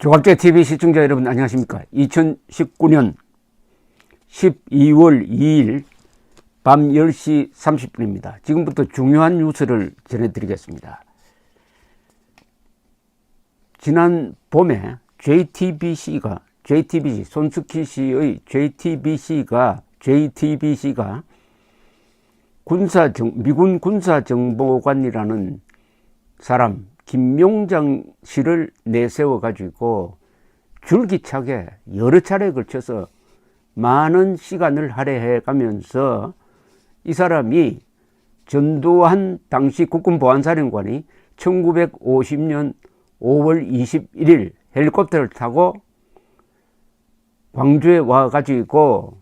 조갑제TV 시청자 여러분 안녕하십니까. 2019년 12월 2일 밤 10시 30분입니다. 지금부터 중요한 뉴스를 전해드리겠습니다. 지난 봄에 JTBC 손석희 씨의 JTBC가 미군 군사정보관이라는 사람 김용장 씨를 내세워 가지고 줄기차게 여러 차례에 걸쳐서 많은 시간을 할애해 가면서 이 사람이 전두환 당시 국군보안사령관이 1950년 5월 21일 헬리콥터를 타고 광주에 와 가지고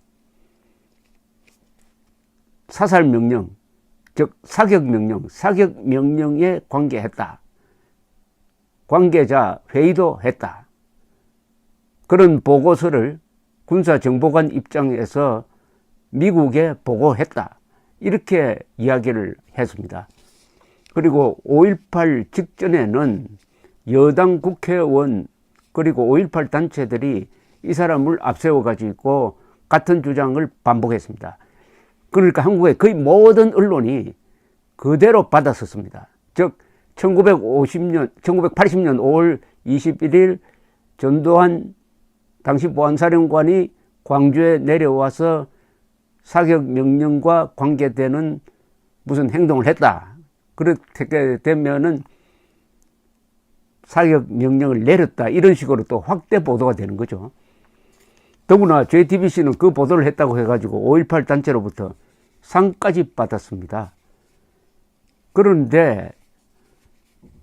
사살명령, 즉 사격명령에 관계했다. 관계자 회의도 했다. 그런 보고서를 군사정보관 입장에서 미국에 보고했다. 이렇게 이야기를 했습니다. 그리고 5.18 직전에는 여당 국회의원 그리고 5.18 단체들이 이 사람을 앞세워 가지고 같은 주장을 반복했습니다. 그러니까 한국의 거의 모든 언론이 그대로 받았었습니다. 즉 1980년 5월 21일 전두환 당시 보안사령관이 광주에 내려와서 사격명령과 관계되는 무슨 행동을 했다. 그렇게 되면은 사격명령을 내렸다. 이런 식으로 또 확대 보도가 되는 거죠. 더구나 JTBC는 그 보도를 했다고 해가지고 5.18 단체로부터 상까지 받았습니다. 그런데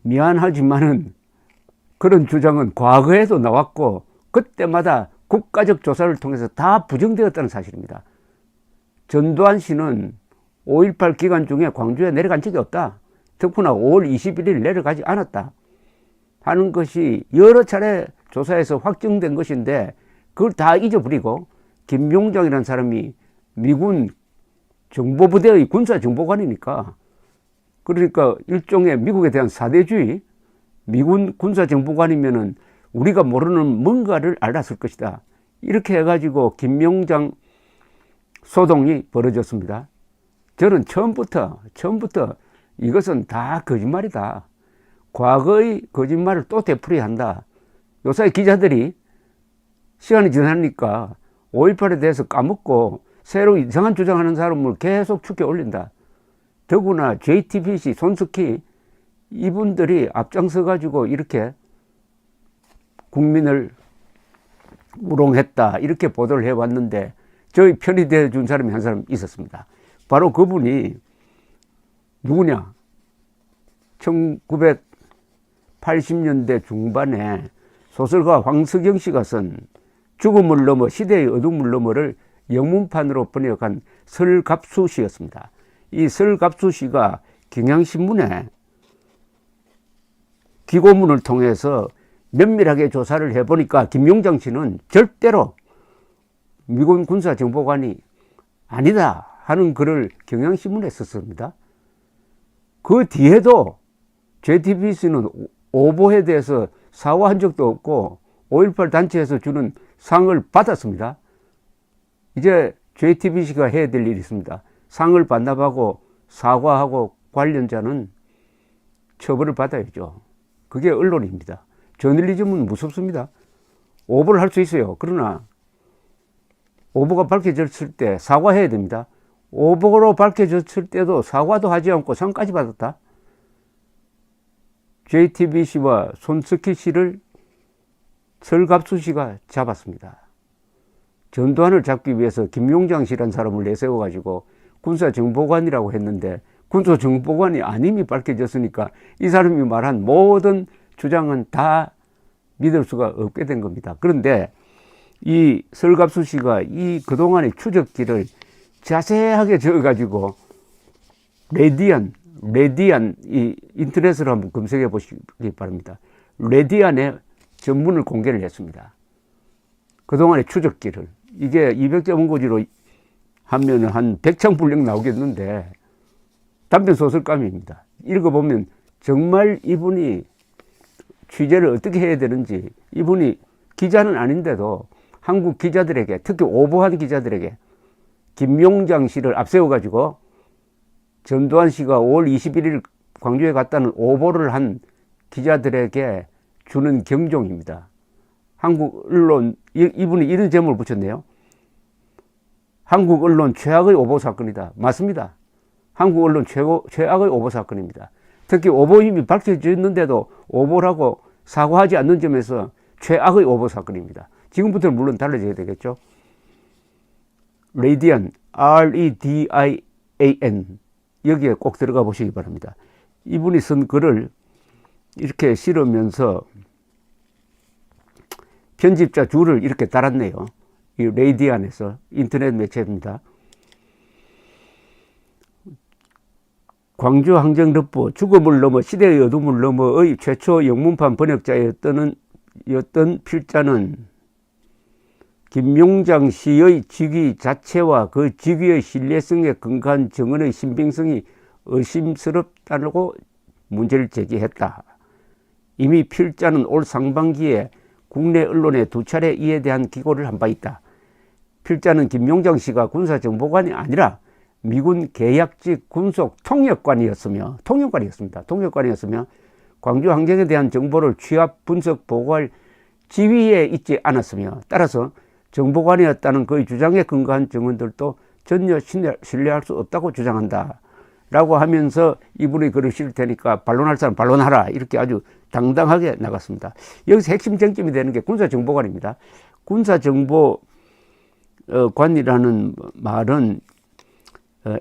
미안하지만은 그런 주장은 과거에도 나왔고 그때마다 국가적 조사를 통해서 다 부정되었다는 사실입니다. 전두환 씨는 5.18 기간 중에 광주에 내려간 적이 없다. 특히나 5월 21일 내려가지 않았다. 하는 것이 여러 차례 조사에서 확정된 것인데 그걸 다 잊어버리고 김용장이라는 사람이 미군 정보부대의 군사정보관이니까 그러니까 일종의 미국에 대한 사대주의, 미군 군사정보관이면은 우리가 모르는 뭔가를 알았을 것이다. 이렇게 해가지고 김용장 소동이 벌어졌습니다. 저는 처음부터 이것은 다 거짓말이다. 과거의 거짓말을 또 되풀이한다. 요새 기자들이 시간이 지나니까 5.18에 대해서 까먹고 새로 이상한 주장하는 사람을 계속 축에 올린다. 더구나 JTBC 손석희 이분들이 앞장서 가지고 이렇게 국민을 우롱했다 이렇게 보도를 해왔는데 저희 편이 돼준 사람이 한 사람 있었습니다. 바로 그분이 누구냐? 1980년대 중반에 소설가 황석영 씨가 쓴 죽음을 넘어 시대의 어둠을 넘어를 영문판으로 번역한 설갑수 씨였습니다. 이 설갑수 씨가 경향신문에 기고문을 통해서 면밀하게 조사를 해보니까 김용장 씨는 절대로 미군 군사정보관이 아니다 하는 글을 경향신문에 썼습니다. 그 뒤에도 JTBC는 오보에 대해서 사과한 적도 없고 5.18 단체에서 주는 상을 받았습니다. 이제 JTBC가 해야 될 일이 있습니다. 상을 반납하고 사과하고 관련자는 처벌을 받아야죠. 그게 언론입니다. 저널리즘은 무섭습니다. 오보를 할 수 있어요. 그러나 오보가 밝혀졌을 때 사과해야 됩니다. 오보로 밝혀졌을 때도 사과도 하지 않고 상까지 받았다. JTBC와 손석희 씨를 설갑수 씨가 잡았습니다. 전두환을 잡기 위해서 김용장 씨라는 사람을 내세워 가지고 군사정보관이라고 했는데 군사정보관이 아님이 밝혀졌으니까 이 사람이 말한 모든 주장은 다 믿을 수가 없게 된 겁니다. 그런데 이 설갑수 씨가 이 그동안의 추적기를 자세하게 적어가지고 레디안 이 인터넷으로 한번 검색해 보시기 바랍니다. 레디안에 전문을 공개를 했습니다. 그동안의 추적기를 이게 200자 원고지로 하면 한 100장 분량 나오겠는데 단편 소설감입니다. 읽어보면 정말 이분이 취재를 어떻게 해야 되는지, 이분이 기자는 아닌데도 한국 기자들에게, 특히 오보한 기자들에게 김용장 씨를 앞세워가지고 전두환 씨가 5월 21일 광주에 갔다는 오보를 한 기자들에게 주는 경종입니다. 한국 언론, 이분이 이런 제목을 붙였네요. 한국 언론 최악의 오보 사건이다. 맞습니다. 한국 언론 최악의 오보 사건입니다. 특히 오보임이 밝혀졌는데도 오보라고 사과하지 않는 점에서 최악의 오보 사건입니다. 지금부터는 물론 달라져야 되겠죠. 레디안, REDIAN, 여기에 꼭 들어가 보시기 바랍니다. 이분이 쓴 글을 이렇게 실으면서 편집자 줄을 이렇게 달았네요. 이 레디안에서, 인터넷 매체입니다. 광주 항쟁럽보, 죽음을 넘어 시대의 어둠을 넘어의 최초 영문판 번역자였던 필자는 김용장 씨의 직위 자체와 그 직위의 신뢰성에 근거한 증언의 신빙성이 의심스럽다고 문제를 제기했다. 이미 필자는 올 상반기에 국내 언론에 2차례 이에 대한 기고를 한 바 있다. 필자는 김용장 씨가 군사정보관이 아니라 미군 계약직 군속 통역관이었습니다. 광주 항쟁에 대한 정보를 취합, 분석, 보고할 지위에 있지 않았으며, 따라서 정보관이었다는 그의 주장에 근거한 증언들도 전혀 신뢰할 수 없다고 주장한다. 라고 하면서 이분이 글을 실을 테니까 반론할 사람 반론하라. 이렇게 아주 당당하게 나갔습니다. 여기서 핵심 쟁점이 되는 게 군사정보관입니다. 군사정보관이라는 말은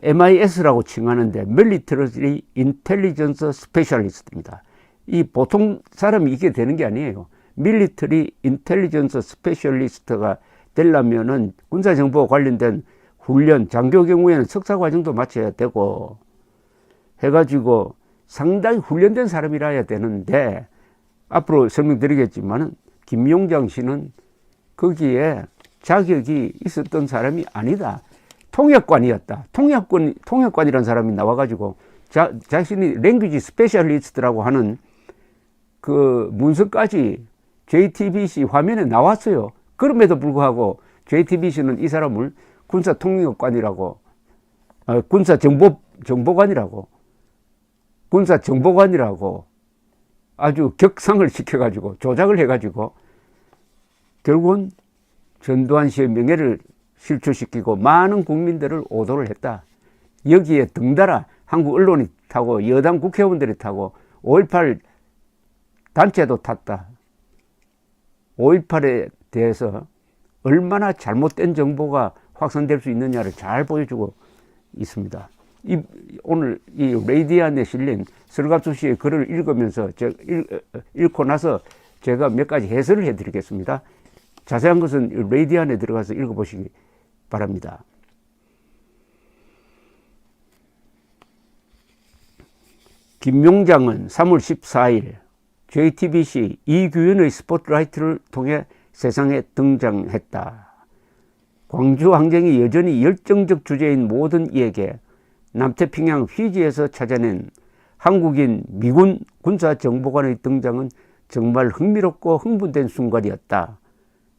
MIS라고 칭하는데 Military Intelligence Specialist입니다. 이 보통 사람이 이게 되는 게 아니에요. Military Intelligence Specialist가 되려면은 군사정보 관련된 훈련, 장교 경우에는 석사 과정도 마쳐야 되고 해가지고 상당히 훈련된 사람이라야 되는데, 앞으로 설명드리겠지만은 김용장 씨는 거기에 자격이 있었던 사람이 아니다. 통역관이었다. 통역관이라는 사람이 나와가지고 자신이 랭귀지 스페셜리스트라고 하는 그 문서까지 JTBC 화면에 나왔어요. 그럼에도 불구하고 JTBC는 이 사람을 군사통역관이라고, 군사정보관이라고 아주 격상을 시켜가지고 조작을 해가지고 결국은 전두환 씨의 명예를 실추시키고 많은 국민들을 오도를 했다. 여기에 등달아 한국 언론이 타고 여당 국회의원들이 타고 5.18 단체도 탔다. 5.18에 대해서 얼마나 잘못된 정보가 확산될 수 있느냐를 잘 보여주고 있습니다. 오늘 이 레디안에 실린 설갑수 씨의 글을 읽으면서 읽고 나서 제가 몇 가지 해설을 해드리겠습니다. 자세한 것은 레디안에 들어가서 읽어보시기 바랍니다. 김용장은 3월 14일 JTBC 이규현의 스포트라이트를 통해 세상에 등장했다. 광주 항쟁이 여전히 열정적 주제인 모든 이에게 남태평양 휘지에서 찾아낸 한국인 미군 군사정보관의 등장은 정말 흥미롭고 흥분된 순간이었다.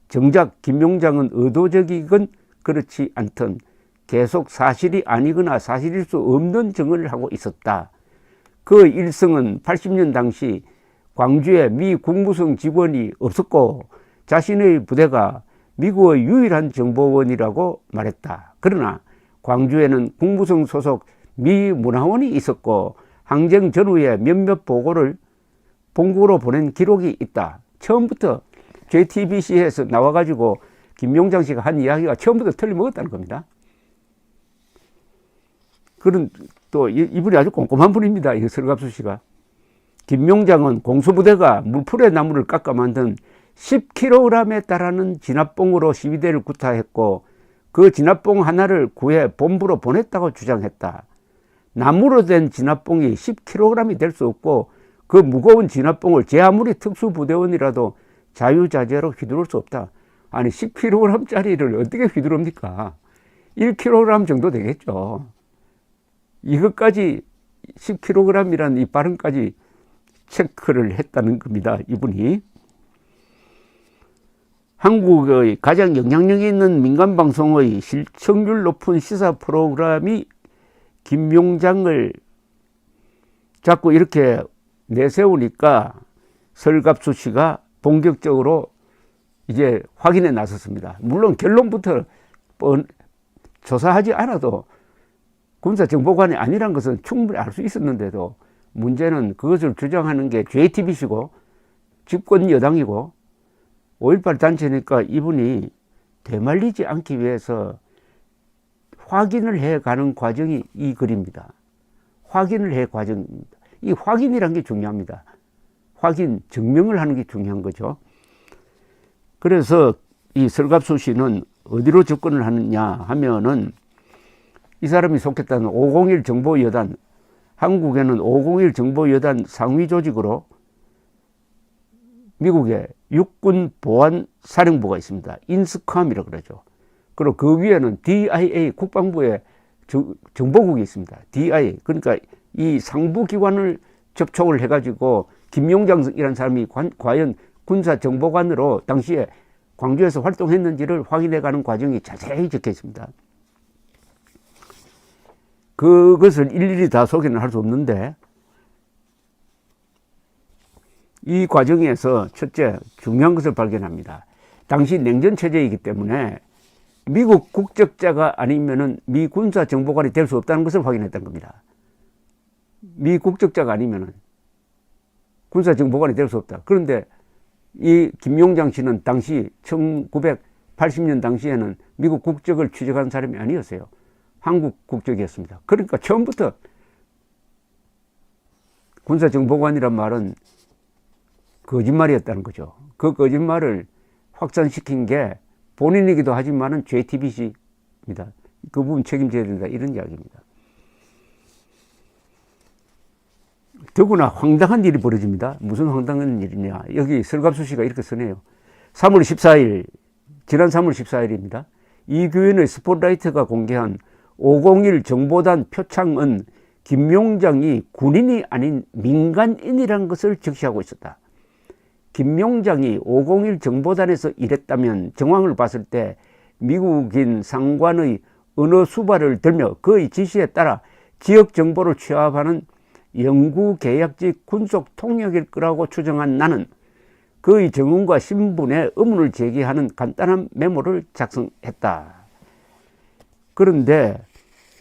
정작 김용장은 의도적이건 그렇지 않든 계속 사실이 아니거나 사실일 수 없는 증언을 하고 있었다. 그 일성은 80년 당시 광주에 미 국무성 직원이 없었고 자신의 부대가 미국의 유일한 정보원이라고 말했다. 그러나 광주에는 국무성 소속 미 문화원이 있었고 항쟁 전후에 몇몇 보고를 본국으로 보낸 기록이 있다. 처음부터 JTBC에서 나와가지고 김용장 씨가 한 이야기가 처음부터 틀려먹었다는 겁니다. 그런 또 이분이 아주 꼼꼼한 분입니다. 이 설갑수 씨가. 김용장은 공수부대가 물풀의 나무를 깎아 만든 10kg에 달하는 진압봉으로 시위대를 구타했고 그 진압봉 하나를 구해 본부로 보냈다고 주장했다. 나무로 된 진압봉이 10kg이 될 수 없고 그 무거운 진압봉을 제 아무리 특수부대원이라도 자유자재로 휘두를 수 없다. 아니 10kg짜리를 어떻게 휘두릅니까? 1kg 정도 되겠죠. 이것까지 10kg이라는 이 발음까지 체크를 했다는 겁니다. 이분이. 한국의 가장 영향력 있는 민간방송의 시청률 높은 시사 프로그램이 김용장을 자꾸 이렇게 내세우니까 설갑수 씨가 본격적으로 이제 확인에 나섰습니다. 물론 결론부터 조사하지 않아도 군사정보관이 아니란 것은 충분히 알 수 있었는데도 문제는 그것을 주장하는 게 JTBC고 집권 여당이고 5.18 단체니까 이분이 되말리지 않기 위해서 확인을 해가는 과정이 이 글입니다. 확인을 해 과정입니다. 이 확인이란 게 중요합니다. 확인, 증명을 하는 게 중요한 거죠. 그래서 이 설갑수 씨는 어디로 접근을 하느냐 하면은 이 사람이 속했다는 501 정보여단, 한국에는 501 정보여단 상위 조직으로 미국의 육군 보안사령부가 있습니다. 인스컴이라고 그러죠. 그리고 그 위에는 DIA, 국방부의 정보국이 있습니다. DIA. 그러니까 이 상부기관을 접촉을 해가지고 김용장이라는 사람이 과연 군사정보관으로 당시에 광주에서 활동했는지를 확인해가는 과정이 자세히 적혀 있습니다. 그것을 일일이 다 소개는 할 수 없는데 이 과정에서 첫째 중요한 것을 발견합니다. 당시 냉전체제이기 때문에 미국 국적자가 아니면은 미 군사정보관이 될 수 없다는 것을 확인했던 겁니다. 미 국적자가 아니면은 군사정보관이 될 수 없다. 그런데 이 김용장 씨는 당시 1980년 당시에는 미국 국적을 취득한 사람이 아니었어요. 한국 국적이었습니다. 그러니까 처음부터 군사정보관이란 말은 거짓말이었다는 거죠. 그 거짓말을 확산시킨 게 본인이기도 하지만은 JTBC입니다. 그 부분 책임져야 된다. 이런 이야기입니다. 더구나 황당한 일이 벌어집니다. 무슨 황당한 일이냐. 여기 설갑수 씨가 이렇게 쓰네요. 3월 14일, 지난 3월 14일입니다. 이규현의 스포트라이트가 공개한 501 정보단 표창은 김용장이 군인이 아닌 민간인이라는 것을 적시하고 있었다. 김용장이 501 정보단에서 일했다면 정황을 봤을 때 미국인 상관의 언어 수발을 들며 그의 지시에 따라 지역 정보를 취합하는 영구계약직 군속 통역일 거라고 추정한 나는 그의 정언과 신분에 의문을 제기하는 간단한 메모를 작성했다. 그런데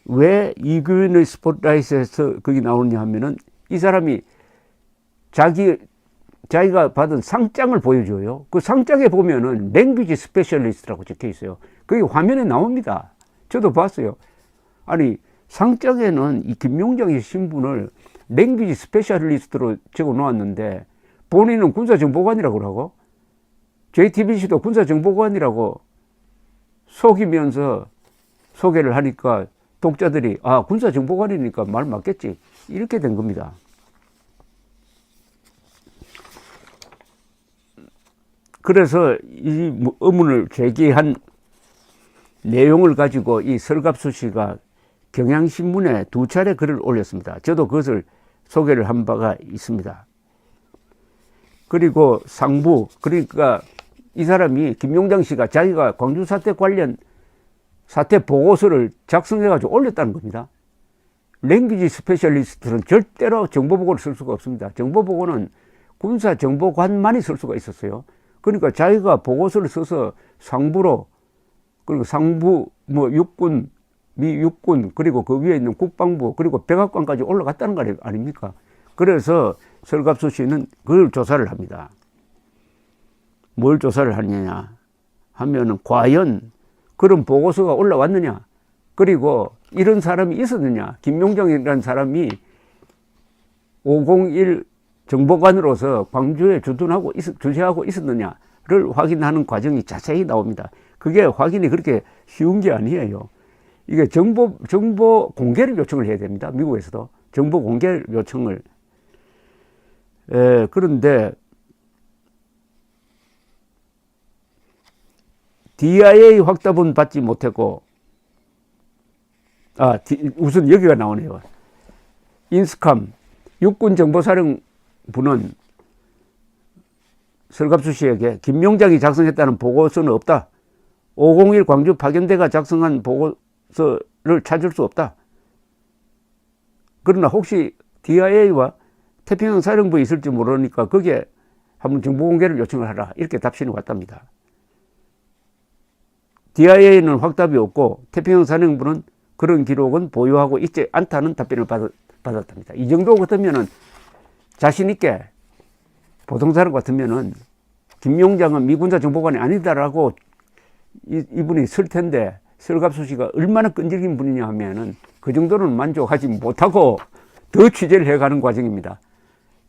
왜 이규현의 스포트라이트에서 거기 나오느냐 하면은 이 사람이 자기가 받은 상장을 보여줘요. 그 상장에 보면은 랭귀지 스페셜리스트라고 적혀 있어요. 그게 화면에 나옵니다. 저도 봤어요. 아니, 상장에는 이 김용장의 신분을 랭귀지 스페셜리스트로 적어 놓았는데 본인은 군사정보관이라고 그러고 JTBC도 군사정보관이라고 속이면서 소개를 하니까 독자들이 군사정보관이니까 말 맞겠지 이렇게 된 겁니다. 그래서 이 의문을 제기한 내용을 가지고 이 설갑수 씨가 경향신문에 2차례 글을 올렸습니다. 저도 그것을 소개를 한 바가 있습니다. 그리고 상부, 그러니까 이 사람이 김용장 씨가 자기가 광주 사태 관련 사태 보고서를 작성해가지고 올렸다는 겁니다. 랭귀지 스페셜리스트는 절대로 정보보고를 쓸 수가 없습니다. 정보보고는 군사정보관만이 쓸 수가 있었어요. 그러니까 자기가 보고서를 써서 상부로, 그리고 상부, 육군, 미 육군, 그리고 그 위에 있는 국방부, 그리고 백악관까지 올라갔다는 거 아닙니까? 그래서 설갑수 씨는 그걸 조사를 합니다. 뭘 조사를 하느냐 하면은 과연 그런 보고서가 올라왔느냐, 그리고 이런 사람이 있었느냐, 김용장이라는 사람이 501 정보관으로서 광주에 주재하고 있었느냐를 확인하는 과정이 자세히 나옵니다. 그게 확인이 그렇게 쉬운 게 아니에요. 이게 정보 공개를 요청을 해야 됩니다. 미국에서도 정보 공개 요청을. 그런데 DIA 확답은 받지 못했고, 우선 여기가 나오네요. 인스컴, 육군정보사령부 분은 설갑수 씨에게 김용장이 작성했다는 보고서는 없다. 501 광주 파견대가 작성한 보고서를 찾을 수 없다. 그러나 혹시 DIA와 태평양 사령부에 있을지 모르니까 거기에 한번 정보 공개를 요청을 하라. 이렇게 답신이 왔답니다. DIA는 확답이 없고 태평양 사령부는 그런 기록은 보유하고 있지 않다는 답변을 받았답니다. 이 정도 같으면은 자신 있게 보통 사람 같으면은 김용장은 미군사 정보관이 아니다라고 이분이 쓸 텐데 설갑수 씨가 얼마나 끈질긴 분이냐 하면은 그 정도는 만족하지 못하고 더 취재를 해가는 과정입니다.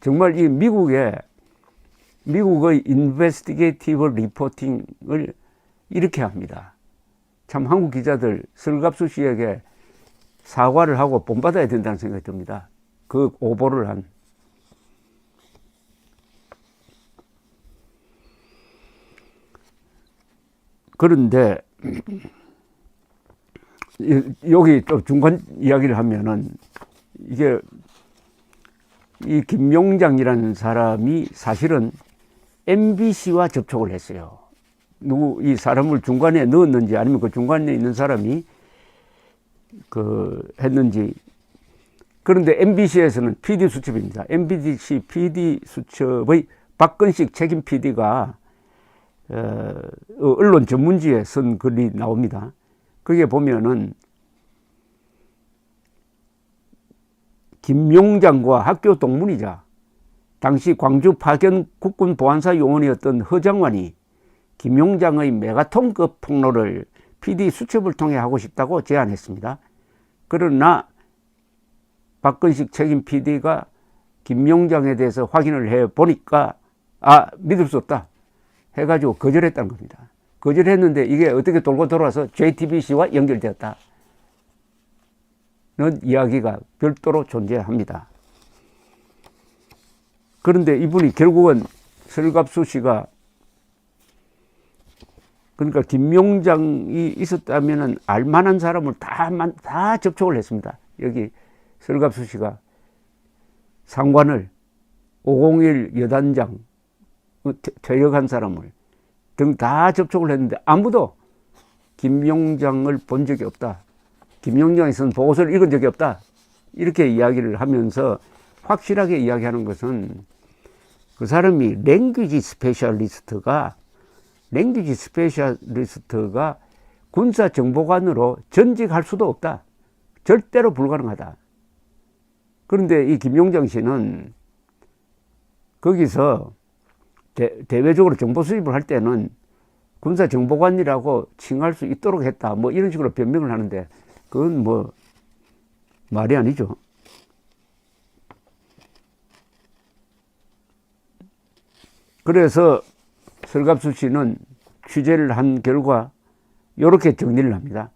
정말 이 미국의 인베스티게이티브 리포팅을 이렇게 합니다. 참 한국 기자들 설갑수 씨에게 사과를 하고 본받아야 된다는 생각이 듭니다. 그 오보를 한. 그런데 여기 또 중간 이야기를 하면은 이게 이 김용장이라는 사람이 사실은 MBC와 접촉을 했어요. 이 사람을 중간에 넣었는지 아니면 그 중간에 있는 사람이 했는지. 그런데 MBC에서는 PD 수첩입니다. MBC PD 수첩의 박근식 책임 PD가 언론 전문지에 쓴 글이 나옵니다. 거기에 보면은 김용장과 학교 동문이자 당시 광주 파견 국군 보안사 요원이었던 허장관이 김용장의 메가톤급 폭로를 PD 수첩을 통해 하고 싶다고 제안했습니다. 그러나 박근식 책임 PD가 김용장에 대해서 확인을 해 보니까 믿을 수 없다 해가지고 거절했다는 겁니다. 거절했는데 이게 어떻게 돌고 돌아서 JTBC와 연결되었다 는 이야기가 별도로 존재합니다. 그런데 이분이 결국은 설갑수 씨가 그러니까 김용장이 있었다면 알만한 사람을 다 접촉을 했습니다. 여기 설갑수 씨가 상관을 501 여단장 퇴역한 사람을 등 다 접촉을 했는데 아무도 김용장을 본 적이 없다. 김용장이 쓴 보고서를 읽은 적이 없다. 이렇게 이야기를 하면서 확실하게 이야기하는 것은 그 사람이 랭귀지 스페셜리스트가 군사정보관으로 전직할 수도 없다. 절대로 불가능하다. 그런데 이 김용장 씨는 거기서 대외적으로 정보 수집을 할 때는 군사정보관이라고 칭할 수 있도록 했다. 뭐 이런 식으로 변명을 하는데 그건 뭐 말이 아니죠. 그래서 설갑수 씨는 취재를 한 결과 이렇게 정리를 합니다.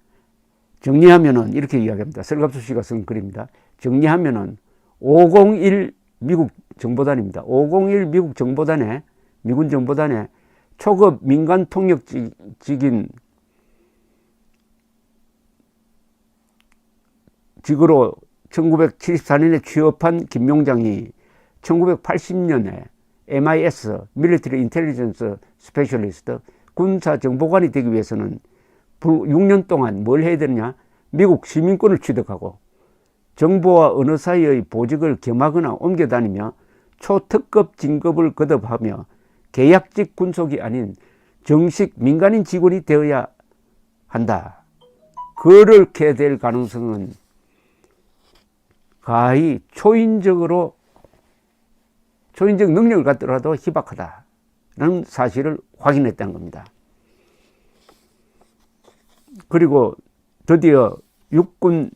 정리하면은 이렇게 이야기합니다. 설갑수 씨가 쓴 글입니다. 정리하면은 501 미국 정보단입니다. 501 미국 정보단에 미군 정보단에 초급 민간 통역직인 직으로 1974년에 취업한 김용장이 1980년에 MIS, Military Intelligence Specialist, 군사정보관이 되기 위해서는 6년 동안 뭘 해야 되느냐? 미국 시민권을 취득하고 정보와 언어 사이의 보직을 겸하거나 옮겨 다니며 초특급 진급을 거듭하며 계약직 군속이 아닌 정식 민간인 직원이 되어야 한다. 그렇게 될 가능성은 가히 초인적 능력을 갖더라도 희박하다는 사실을 확인했다는 겁니다. 그리고 드디어 육군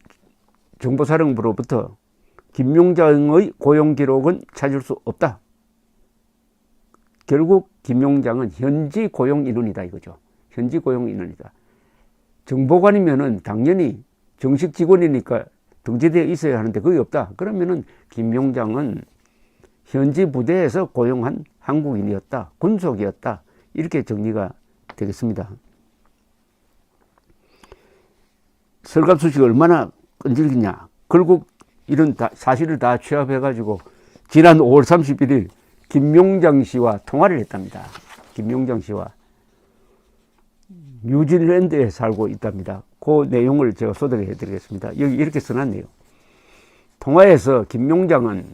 정보사령부로부터 김용장의 고용 기록은 찾을 수 없다. 결국 김용장은 현지 고용 인원이다 이거죠. 현지 고용 인원이다. 정보관이면은 당연히 정식 직원이니까 등재되어 있어야 하는데 그게 없다. 그러면은 김용장은 현지 부대에서 고용한 한국인이었다. 군속이었다. 이렇게 정리가 되겠습니다. 설갑수 씨가 얼마나 끈질기냐. 결국 이런 사실을 다 취합해가지고 지난 5월 31일 김용장 씨와 통화를 했답니다. 김용장 씨와 뉴질랜드에 살고 있답니다. 그 내용을 제가 소개해 드리겠습니다. 여기 이렇게 써놨네요. 통화에서 김용장은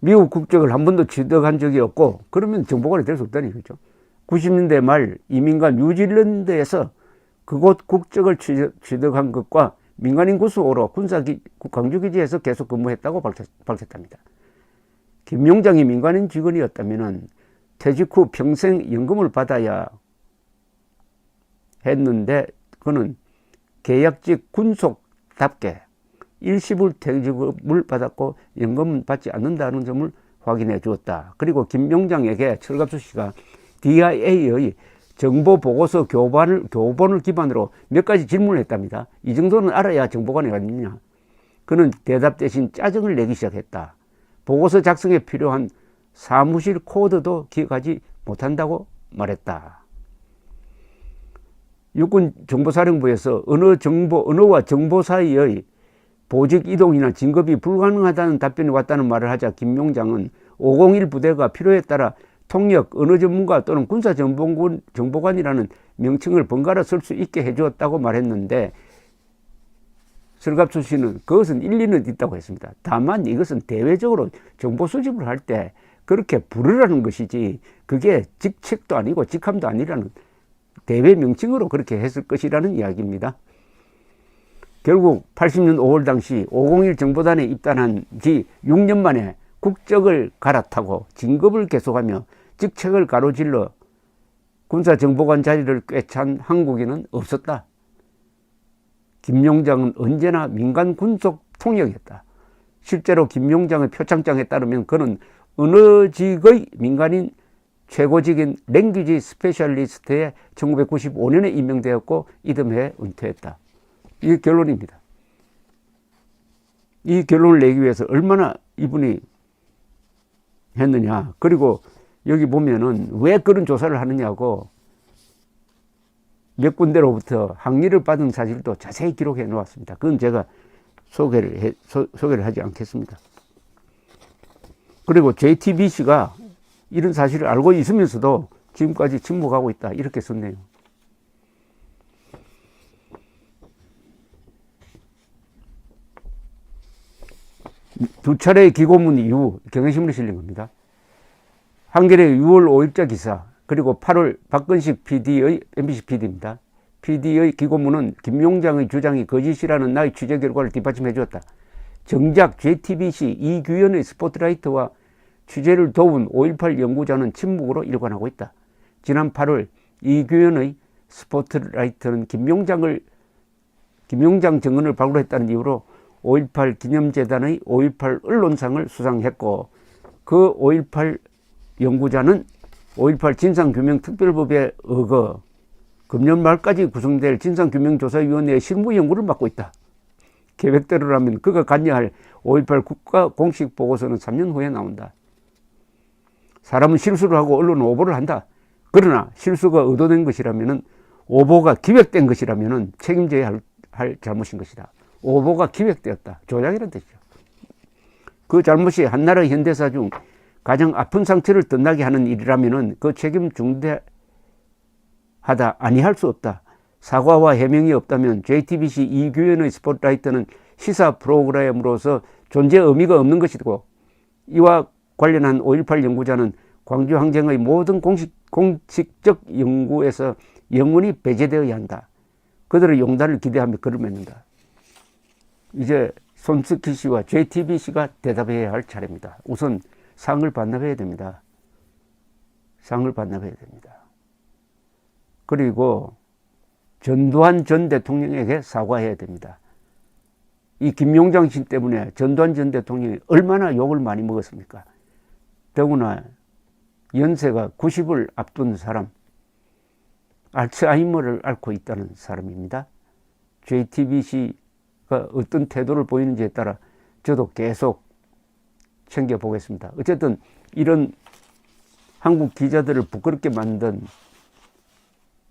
미국 국적을 한 번도 취득한 적이 없고 그러면 정보관이 될 수 없다는 얘기죠. 90년대 말 이민가 뉴질랜드에서 그곳 국적을 취득한 것과 민간인 구수호로 광주기지에서 계속 근무했다고 밝혔답니다. 김용장이 민간인 직원이었다면 퇴직 후 평생 연금을 받아야 했는데 그는 계약직 군속답게 일시불 퇴직금을 받았고 연금은 받지 않는다는 점을 확인해 주었다. 그리고 김용장에게 철갑수 씨가 DIA의 정보보고서 교본을 기반으로 몇 가지 질문을 했답니다. 이 정도는 알아야 정보관이 아니냐. 그는 대답 대신 짜증을 내기 시작했다. 보고서 작성에 필요한 사무실 코드도 기억하지 못한다고 말했다. 육군정보사령부에서 언어와 정보 사이의 보직 이동이나 진급이 불가능하다는 답변이 왔다는 말을 하자 김용장은 501 부대가 필요에 따라 통역, 언어 전문가 또는 군사정보관이라는 명칭을 번갈아 쓸 수 있게 해주었다고 말했는데 설갑수 씨는 그것은 일리는 있다고 했습니다. 다만 이것은 대외적으로 정보 수집을 할 때 그렇게 부르라는 것이지 그게 직책도 아니고 직함도 아니라는 대외 명칭으로 그렇게 했을 것이라는 이야기입니다. 결국 80년 5월 당시 501 정보단에 입단한 지 6년 만에 국적을 갈아타고 진급을 계속하며 직책을 가로질러 군사정보관 자리를 꿰찬 한국인은 없었다. 김용장은 언제나 민간 군속 통역이었다. 실제로 김용장의 표창장에 따르면 그는 언어직의 민간인 최고직인 랭귀지 스페셜리스트에 1995년에 임명되었고 이듬해 은퇴했다. 이게 결론입니다. 이 결론을 내기 위해서 얼마나 이분이 했느냐. 그리고 여기 보면은 왜 그런 조사를 하느냐고 몇 군데로부터 항의를 받은 사실도 자세히 기록해 놓았습니다. 그건 제가 소개를 하지 않겠습니다. 그리고 JTBC가 이런 사실을 알고 있으면서도 지금까지 침묵하고 있다. 이렇게 썼네요. 두 차례의 기고문 이후 경향신문에 실린 겁니다. 한겨레 6월 5일자 기사 그리고 8월 박근식 PD의 MBC PD입니다. PD의 기고문은 김용장의 주장이 거짓이라는 나의 취재 결과를 뒷받침해 주었다. 정작 JTBC 이규현의 스포트라이트와 취재를 도운 5.18 연구자는 침묵으로 일관하고 있다. 지난 8월 이규현의 스포트라이트는 김용장 증언을 발굴했다는 이유로 5.18 기념재단의 5.18 언론상을 수상했고 그 5.18 연구자는 5.18 진상규명특별법에 의거 금년 말까지 구성될 진상규명조사위원회의 실무 연구를 맡고 있다. 계획대로라면 그가 관여할 5.18 국가 공식 보고서는 3년 후에 나온다. 사람은 실수를 하고 언론은 오보를 한다. 그러나 실수가 의도된 것이라면 오보가 기획된 것이라면 책임져야 할 잘못인 것이다. 오보가 기획되었다. 조작이란 뜻이죠. 그 잘못이 한나라의 현대사 중 가장 아픈 상처를 덧나게 하는 일이라면 그 책임 중대하다 아니할 수 없다. 사과와 해명이 없다면 JTBC 이규현의 스포트라이트는 시사 프로그램으로서 존재 의미가 없는 것이고 이와 관련한 5.18 연구자는 광주 항쟁의 모든 공식적 연구에서 영원히 배제되어야 한다. 그들의 용단을 기대하며 글을 맺는다. 이제 손석희 씨와 JTBC가 대답해야 할 차례입니다. 우선 상을 반납해야 됩니다. 상을 반납해야 됩니다. 그리고 전두환 전 대통령에게 사과해야 됩니다. 이 김용장 씨 때문에 전두환 전 대통령이 얼마나 욕을 많이 먹었습니까? 더구나 연세가 90을 앞둔 사람, 알츠하이머를 앓고 있다는 사람입니다. JTBC가 어떤 태도를 보이는지에 따라 저도 계속 챙겨보겠습니다. 어쨌든 이런 한국 기자들을 부끄럽게 만든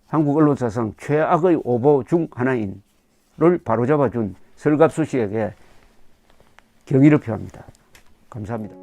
한국 언론사상 최악의 오보 중 하나인을 바로잡아준 설갑수 씨에게 경의를 표합니다. 감사합니다.